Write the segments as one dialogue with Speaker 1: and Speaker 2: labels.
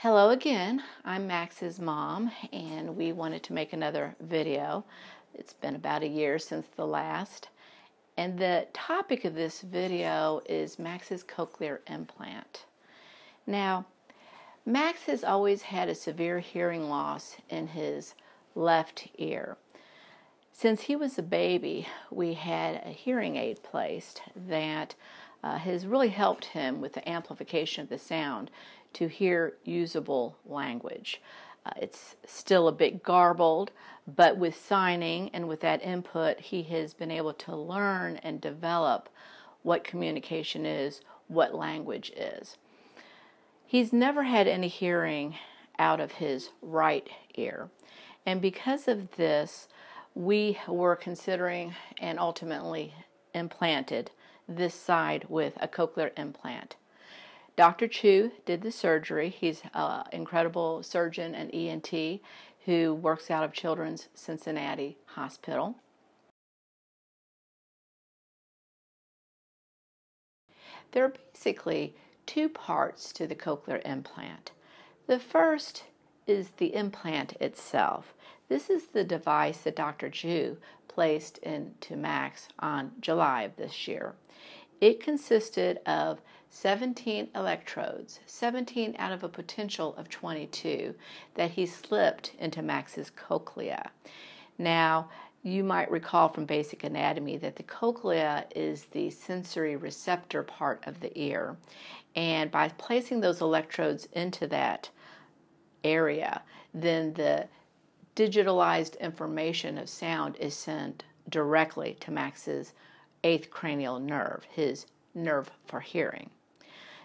Speaker 1: Hello again, I'm Max's mom, and we wanted to make another video. It's been about a year since the last, and the topic of this video is Max's cochlear implant. Now, Max has always had a severe hearing loss in his left ear. Since he was a baby, we had a hearing aid placed that has really helped him with the amplification of the sound to hear usable language. It's still a bit garbled, but with signing and with that input, he has been able to learn and develop what communication is, what language is. He's never had any hearing out of his right ear, and because of this, we were considering and ultimately implanted this side with a cochlear implant. Dr. Chu did the surgery. He's an incredible surgeon and ENT who works out of Children's Cincinnati Hospital. There are basically two parts to the cochlear implant. The first is the implant itself. This is the device that Dr. Chu placed into Max on July of this year. It consisted of 17 electrodes, 17 out of a potential of 22, that he slipped into Max's cochlea. Now, you might recall from basic anatomy that the cochlea is the sensory receptor part of the ear, and by placing those electrodes into that area, then the digitalized information of sound is sent directly to Max's 8th cranial nerve, his nerve for hearing.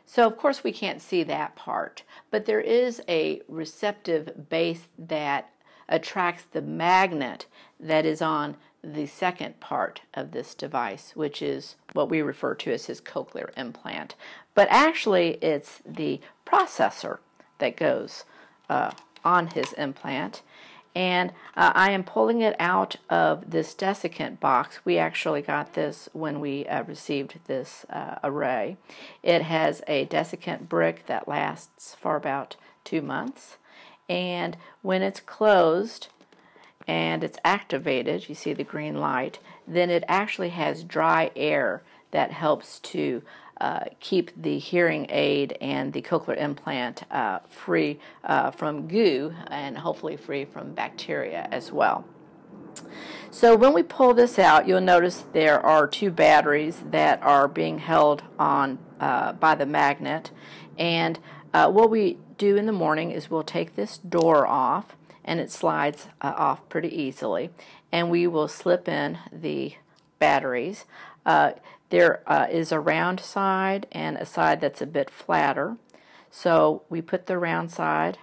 Speaker 1: So of course we can't see that part, but there is a receptive base that attracts the magnet that is on the second part of this device, which is what we refer to as his cochlear implant. But actually it's the processor that goes on his implant. And I am pulling it out of this desiccant box. We actually got this when we received this array. It has a desiccant brick that lasts for about 2 months. And when it's closed and it's activated, you see the green light, then it actually has dry air that helps to keep the hearing aid and the cochlear implant free from goo and hopefully free from bacteria as well. So when we pull this out, you'll notice there are 2 batteries that are being held on by the magnet, and what we do in the morning is we'll take this door off, and it slides off pretty easily, and we will slip in the batteries. There is a round side and a side that's a bit flatter. So we put the round side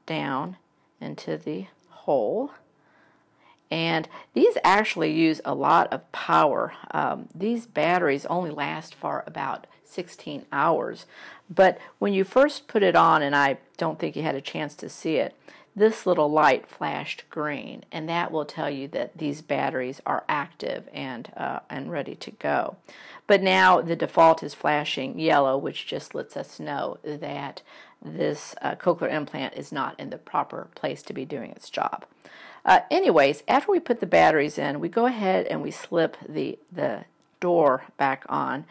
Speaker 1: down into the hole. And these actually use a lot of power. These batteries only last for about 16 hours. But when you first put it on, and I don't think you had a chance to see it, this little light flashed green, and that will tell you that these batteries are active and ready to go. But now the default is flashing yellow, which just lets us know that this cochlear implant is not in the proper place to be doing its job. Anyways, after we put the batteries in, we go ahead and we slip the door back on.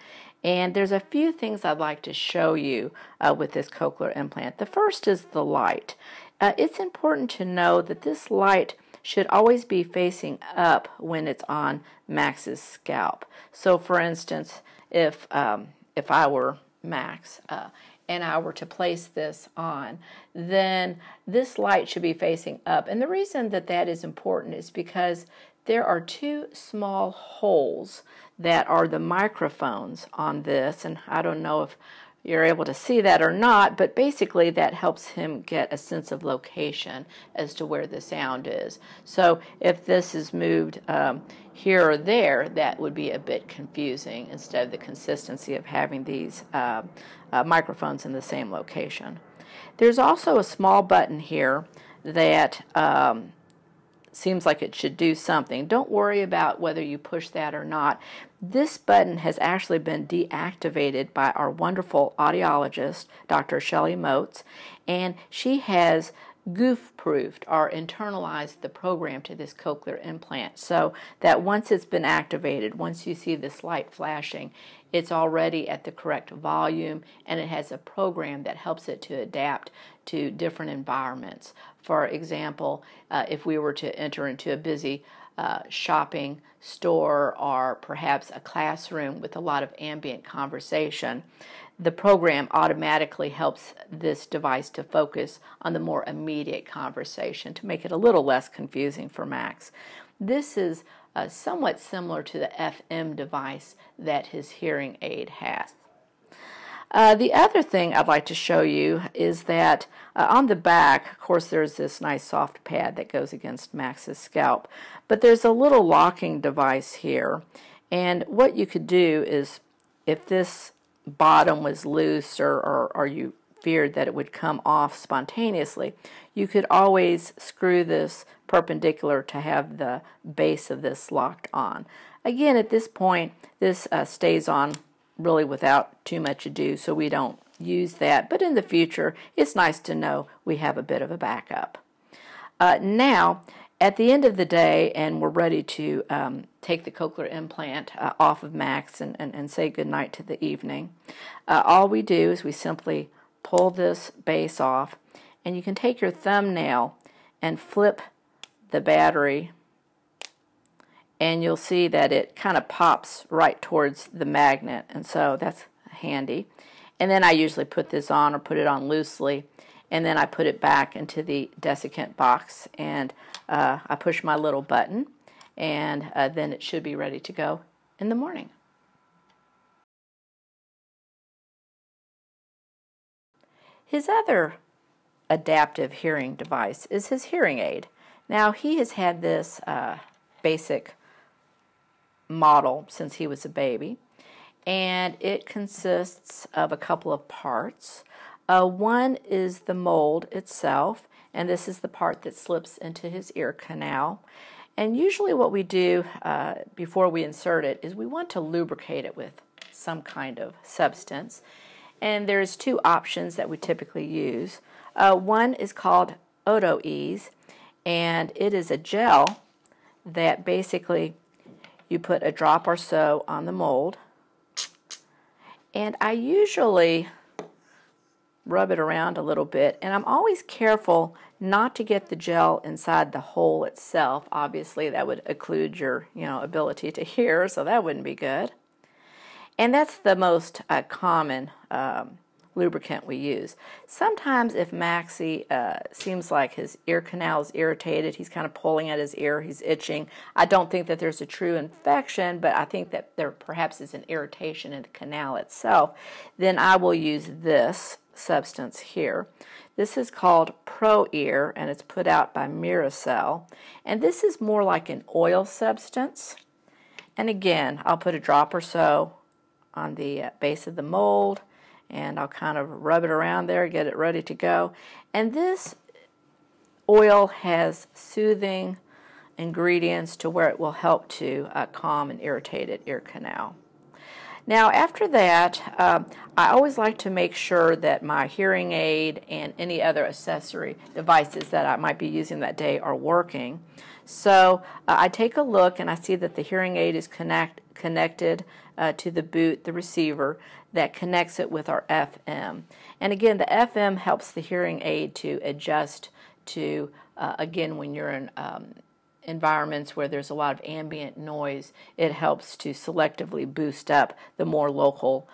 Speaker 1: And there's a few things I'd like to show you with this cochlear implant. The first is the light. It's important to know that this light should always be facing up when it's on Max's scalp. So for instance, if I were Max and I were to place this on, then this light should be facing up. And the reason that that is important is because there are 2 small holes that are the microphones on this, and I don't know if you're able to see that or not, but basically that helps him get a sense of location as to where the sound is. So if this is moved here or there, that would be a bit confusing instead of the consistency of having these microphones in the same location. There's also a small button here that seems like it should do something. Don't worry about whether you push that or not. This button has actually been deactivated by our wonderful audiologist, Dr. Shelley Motes, and she has goof-proofed or internalized the program to this cochlear implant so that once it's been activated, once you see this light flashing, it's already at the correct volume, and it has a program that helps it to adapt to different environments. For example, if we were to enter into a busy shopping store or perhaps a classroom with a lot of ambient conversation, the program automatically helps this device to focus on the more immediate conversation to make it a little less confusing for Max. This is somewhat similar to the FM device that his hearing aid has. The other thing I'd like to show you is that on the back, of course, there's this nice soft pad that goes against Max's scalp, but there's a little locking device here, and what you could do is, if this bottom was loose or you feared that it would come off spontaneously, you could always screw this perpendicular to have the base of this locked on. Again, at this point, this stays on really without too much ado, so we don't use that, but in the future it's nice to know we have a bit of a backup. Now, at the end of the day, and we're ready to take the cochlear implant off of Max and say goodnight to the evening, all we do is we simply pull this base off, and you can take your thumbnail and flip the battery, and you'll see that it kind of pops right towards the magnet, and so that's handy. And then I usually put this on or put it on loosely, and then I put it back into the desiccant box, and I push my little button, and then it should be ready to go in the morning. His other adaptive hearing device is his hearing aid. Now, he has had this basic model since he was a baby, and it consists of a couple of parts. One is the mold itself, and this is the part that slips into his ear canal. And usually what we do before we insert it is we want to lubricate it with some kind of substance. And there's two options that we typically use. One is called Odo Ease, and it is a gel that basically you put a drop or so on the mold. And I usually rub it around a little bit, and I'm always careful not to get the gel inside the hole itself. Obviously, that would occlude your ability to hear, so that wouldn't be good. And that's the most common lubricant we use. Sometimes if Maxie seems like his ear canal is irritated, he's kind of pulling at his ear, he's itching. I don't think that there's a true infection, but I think that there perhaps is an irritation in the canal itself. Then I will use this substance here. This is called Pro Ear, and it's put out by Miracell. And this is more like an oil substance. And again, I'll put a drop or so on the base of the mold, and I'll kind of rub it around there, get it ready to go. And this oil has soothing ingredients to where it will help to calm an irritated ear canal. Now, after that, I always like to make sure that my hearing aid and any other accessory devices that I might be using that day are working. So I take a look, and I see that the hearing aid is connected to the boot, the receiver, that connects it with our FM. And again, the FM helps the hearing aid to adjust to, again, when you're in environments where there's a lot of ambient noise, it helps to selectively boost up the more local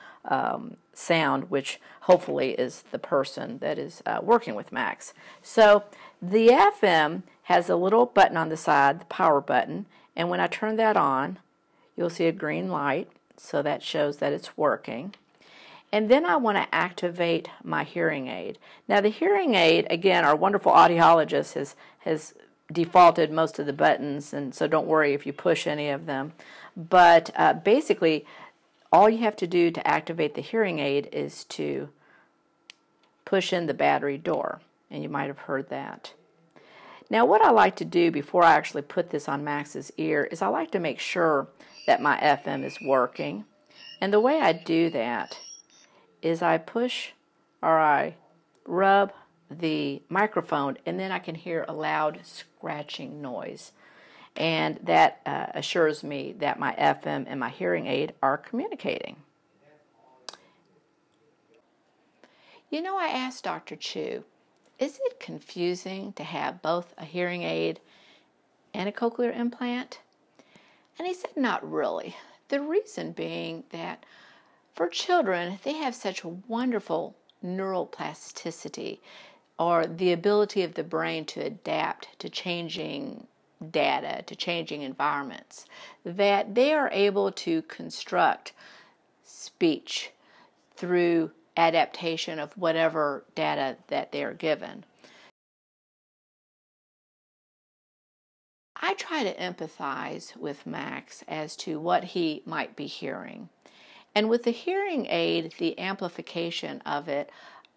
Speaker 1: sound, which hopefully is the person that is working with Max. So the FM has a little button on the side, the power button, and when I turn that on, you'll see a green light, so that shows that it's working. And then I want to activate my hearing aid. Now the hearing aid, again, our wonderful audiologist has defaulted most of the buttons, and so don't worry if you push any of them. But basically, all you have to do to activate the hearing aid is to push in the battery door, and you might have heard that. Now what I like to do before I actually put this on Max's ear is I like to make sure that my FM is working. And the way I do that is I push or I rub the microphone, and then I can hear a loud scratching noise. And that assures me that my FM and my hearing aid are communicating. You know, I asked Dr. Chu, is it confusing to have both a hearing aid and a cochlear implant? And he said, not really. The reason being that for children, they have such a wonderful neural plasticity, or the ability of the brain to adapt to changing data, to changing environments, that they are able to construct speech through adaptation of whatever data that they are given. I try to empathize with Max as to what he might be hearing. And with the hearing aid, the amplification of it,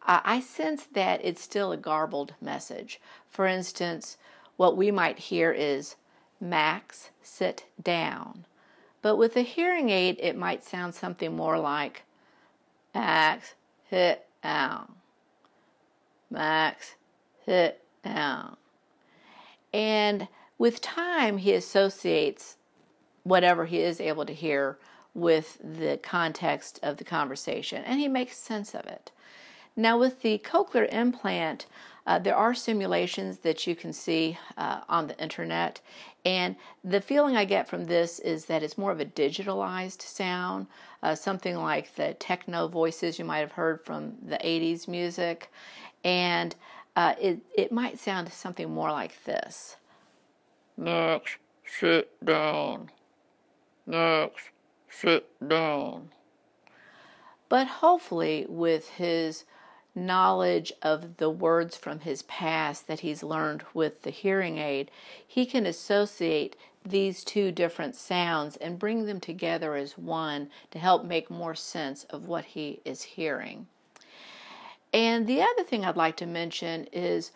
Speaker 1: I sense that it's still a garbled message. For instance, what we might hear is, Max, sit down. But with the hearing aid, it might sound something more like, Max, sit down. Max, sit down. And with time, he associates whatever he is able to hear with the context of the conversation, and he makes sense of it. Now, with the cochlear implant, there are simulations that you can see on the internet, and the feeling I get from this is that it's more of a digitalized sound, something like the techno voices you might have heard from the 80s music, and it might sound something more like this. Max, sit down. Max, sit down. But hopefully with his knowledge of the words from his past that he's learned with the hearing aid, he can associate these two different sounds and bring them together as one to help make more sense of what he is hearing. And the other thing I'd like to mention is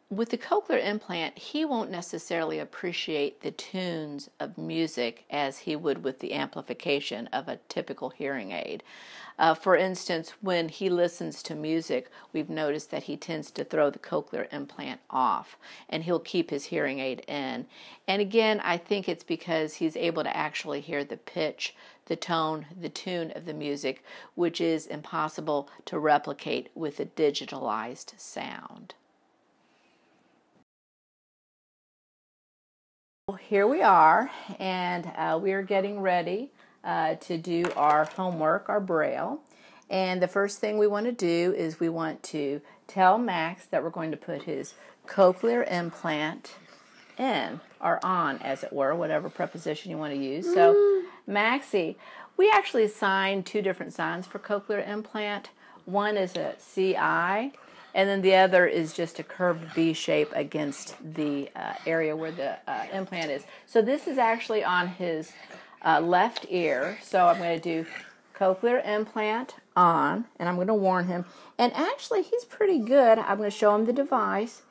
Speaker 1: with the cochlear implant, he won't necessarily appreciate the tunes of music as he would with the amplification of a typical hearing aid. For instance, when he listens to music, we've noticed that he tends to throw the cochlear implant off, and he'll keep his hearing aid in. And again, I think it's because he's able to actually hear the pitch, the tone, the tune of the music, which is impossible to replicate with a digitalized sound. Here we are, and we are getting ready to do our homework, our Braille. And the first thing we want to do is we want to tell Max that we're going to put his cochlear implant in, or on, as it were, whatever preposition you want to use. So, Maxie, we actually assigned two different signs for cochlear implant. One is a CI, and then the other is just a curved V shape against the area where the implant is. So this is actually on his left ear. So I'm going to do cochlear implant on, and I'm going to warn him. And actually, he's pretty good. I'm going to show him the device.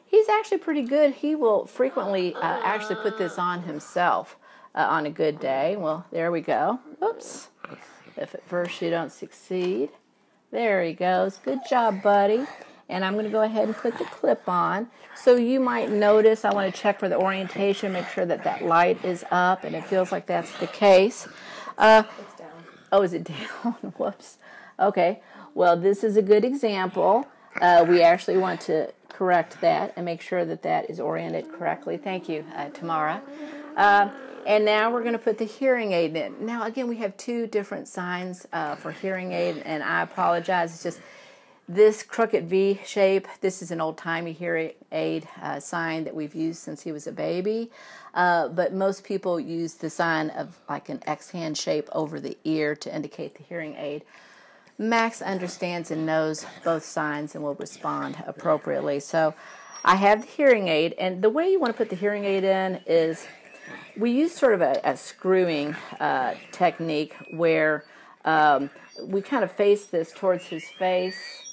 Speaker 1: He's actually pretty good. He will frequently actually put this on himself on a good day. Well, there we go. Oops. If at first you don't succeed. There he goes. Good job, buddy. And I'm going to go ahead and put the clip on. So you might notice, I want to check for the orientation, make sure that that light is up, and it feels like that's the case.
Speaker 2: It's down.
Speaker 1: Oh, is it down? Whoops. Okay. Well, this is a good example. We actually want to correct that and make sure that that is oriented correctly. Thank you, Tamara. And now we're going to put the hearing aid in. Now, again, we have two different signs for hearing aid, and I apologize. It's just this crooked V shape. This is an old-timey hearing aid sign that we've used since he was a baby. But most people use the sign of like an X-hand shape over the ear to indicate the hearing aid. Max understands and knows both signs and will respond appropriately. So I have the hearing aid, and the way you want to put the hearing aid in is we use sort of a screwing technique where we kind of face this towards his face,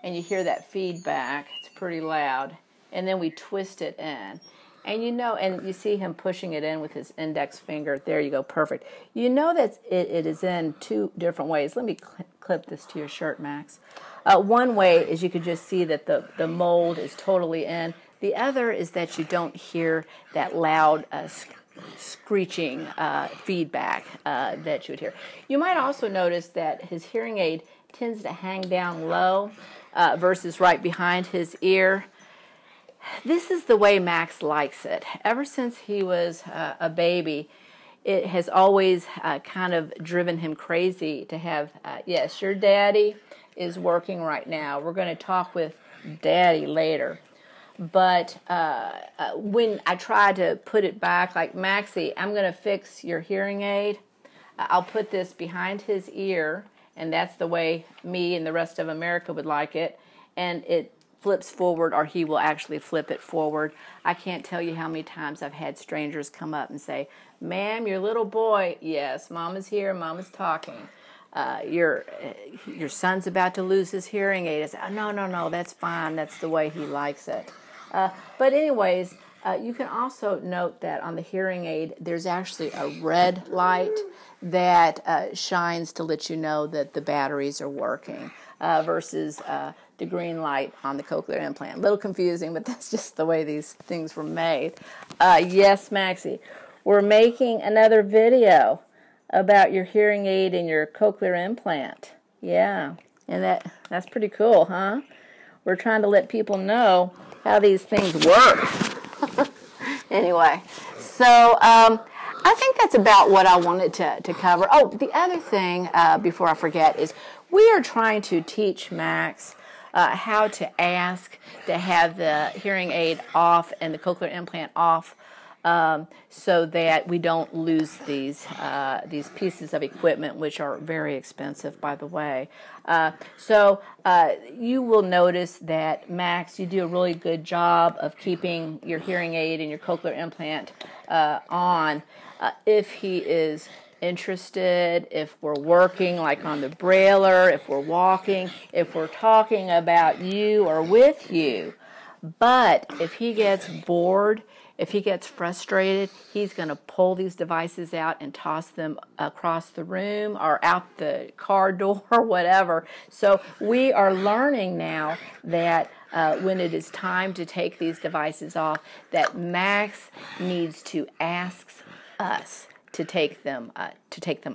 Speaker 1: and you hear that feedback. It's pretty loud. and then we twist it in. And you know, and you see him pushing it in with his index finger. There you go, perfect. You know that it is in two different ways. Let me clip this to your shirt, Max. One way is you could just see that the mold is totally in. The other is that you don't hear that loud screeching feedback that you would hear. You might also notice that his hearing aid tends to hang down low versus right behind his ear. This is the way Max likes it. Ever since he was a baby, it has always kind of driven him crazy to have, yes, your daddy is working right now. We're going to talk with daddy later. But when I try to put it back, like, Maxie, I'm going to fix your hearing aid, I'll put this behind his ear, and that's the way me and the rest of America would like it, and it flips forward, or he will actually flip it forward. I can't tell you how many times I've had strangers come up and say, "Ma'am, your little boy," yes, Mama's here, Mama's talking. Your son's about to lose his hearing aid. I say, "Oh, no, that's fine. That's the way he likes it." But anyways, you can also note that on the hearing aid, there's actually a red light that shines to let you know that the batteries are working versus the green light on the cochlear implant. A little confusing, but that's just the way these things were made. Yes, Maxie, we're making another video about your hearing aid and your cochlear implant. Yeah, and that's pretty cool, huh? We're trying to let people know how these things work. Anyway, so I think that's about what I wanted to cover. Oh, the other thing, before I forget, is we are trying to teach Max how to ask to have the hearing aid off and the cochlear implant off, so that we don't lose these pieces of equipment, which are very expensive, by the way. So you will notice that, Max, you do a really good job of keeping your hearing aid and your cochlear implant on. If he is interested, if we're working like on the brailler, if we're walking, if we're talking about you or with you. But if he gets bored, if he gets frustrated, he's going to pull these devices out and toss them across the room or out the car door or whatever. So we are learning now that when it is time to take these devices off, that Max needs to ask us to take them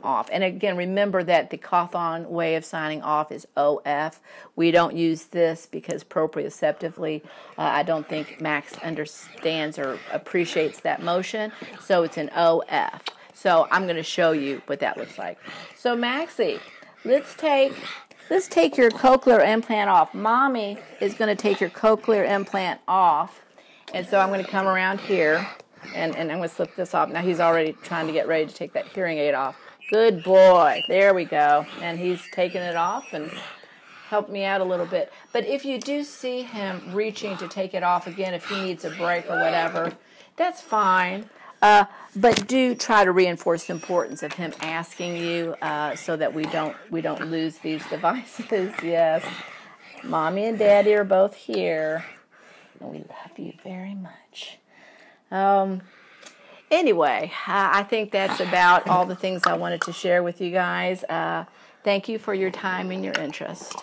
Speaker 1: off. And again, remember that the Cawthon way of signing off is OF. We don't use this because proprioceptively, I don't think Max understands or appreciates that motion, so it's an OF. So I'm going to show you what that looks like. So Maxie, let's take your cochlear implant off. Mommy is going to take your cochlear implant off, and so I'm going to come around here. And I'm going to slip this off. Now he's already trying to get ready to take that hearing aid off. Good boy. There we go. And he's taking it off and helped me out a little bit. But if you do see him reaching to take it off again, if he needs a break or whatever, that's fine. But do try to reinforce the importance of him asking you so that we don't lose these devices. Yes. Mommy and Daddy are both here. And we love you very much. Anyway, I think that's about all the things I wanted to share with you guys. Thank you for your time and your interest.